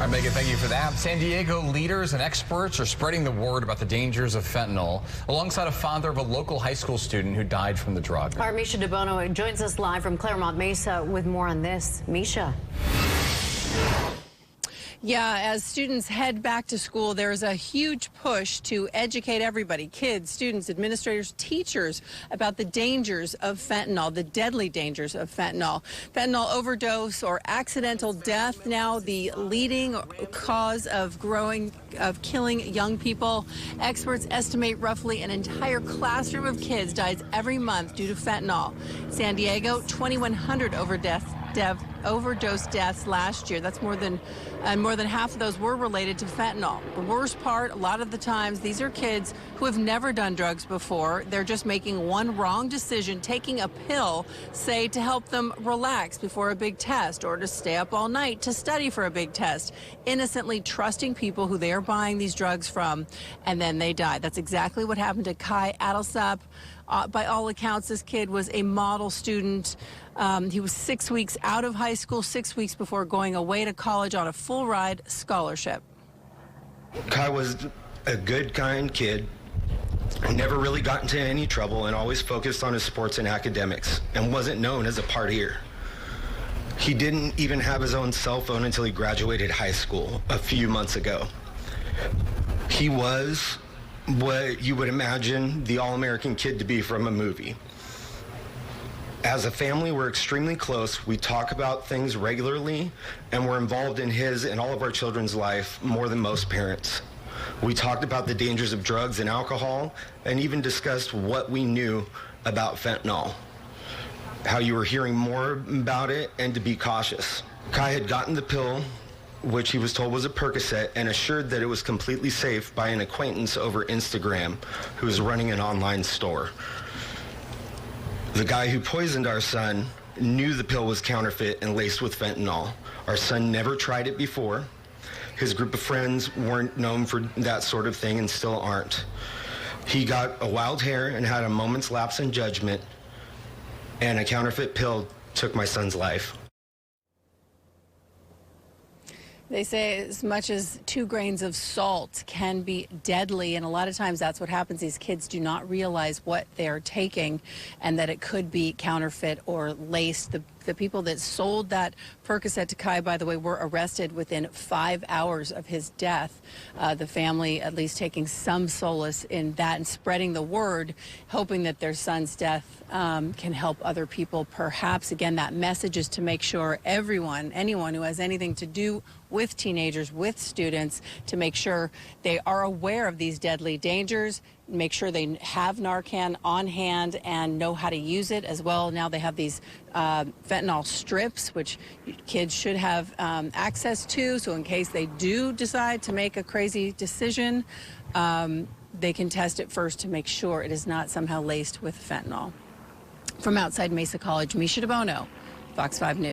right, Megan, thank you for that. San Diego leaders and experts are spreading the word about the dangers of fentanyl, alongside a father of a local high school student who died from the drug. Our Misha DeBono joins us live from Claremont Mesa with more on this. Misha. Yeah, as students head back to school, there's a huge push to educate everybody, kids, students, administrators, teachers, about the dangers of fentanyl, the deadly dangers of fentanyl. Fentanyl overdose or accidental death, now the leading cause of killing young people. Experts estimate roughly an entire classroom of kids dies every month due to fentanyl. San Diego, 2,100 overdose deaths last year. That's more than half of those were related to fentanyl. The worst part, a lot of the times, these are kids who have never done drugs before. They're just making one wrong decision, taking a pill, say, to help them relax before a big test or to stay up all night to study for a big test, innocently trusting people who they are buying these drugs from, and then they die. That's exactly what happened to Kai Adelsap. By all accounts, this kid was a model student. He was 6 weeks out of high school, 6 weeks before going away to college on a full-ride scholarship. Kai was a good, kind kid. Never really got into any trouble and always focused on his sports and academics and wasn't known as a partier. He didn't even have his own cell phone until he graduated high school a few months ago. He was what you would imagine the all-American kid to be from a movie. As a family, we're extremely close. We talk about things regularly, and we're involved in his and all of our children's life more than most parents. We talked about the dangers of drugs and alcohol, and even discussed what we knew about fentanyl, how you were hearing more about it, and to be cautious. Kai had gotten the pill, which he was told was a Percocet, and assured that it was completely safe by an acquaintance over Instagram who was running an online store. The guy who poisoned our son knew the pill was counterfeit and laced with fentanyl. Our son never tried it before. His group of friends weren't known for that sort of thing and still aren't. He got a wild hair and had a moment's lapse in judgment, and a counterfeit pill took my son's life. They say as much as 2 grains of salt can be deadly, and a lot of times that's what happens. These kids do not realize what they're taking and that it could be counterfeit or laced. The people that sold that Percocet to Kai, by the way, were arrested within 5 hours of his death. The family at least taking some solace in that and spreading the word, hoping that their son's death can help other people. Perhaps, again, that message is to make sure anyone who has anything to do with teenagers, with students, to make sure they are aware of these deadly dangers, make sure they have Narcan on hand and know how to use it as well. Now they have these fentanyl strips, which kids should have access to, so in case they do decide to make a crazy decision, they can test it first to make sure it is not somehow laced with fentanyl. From outside Mesa College, Misha DeBono, Fox 5 News.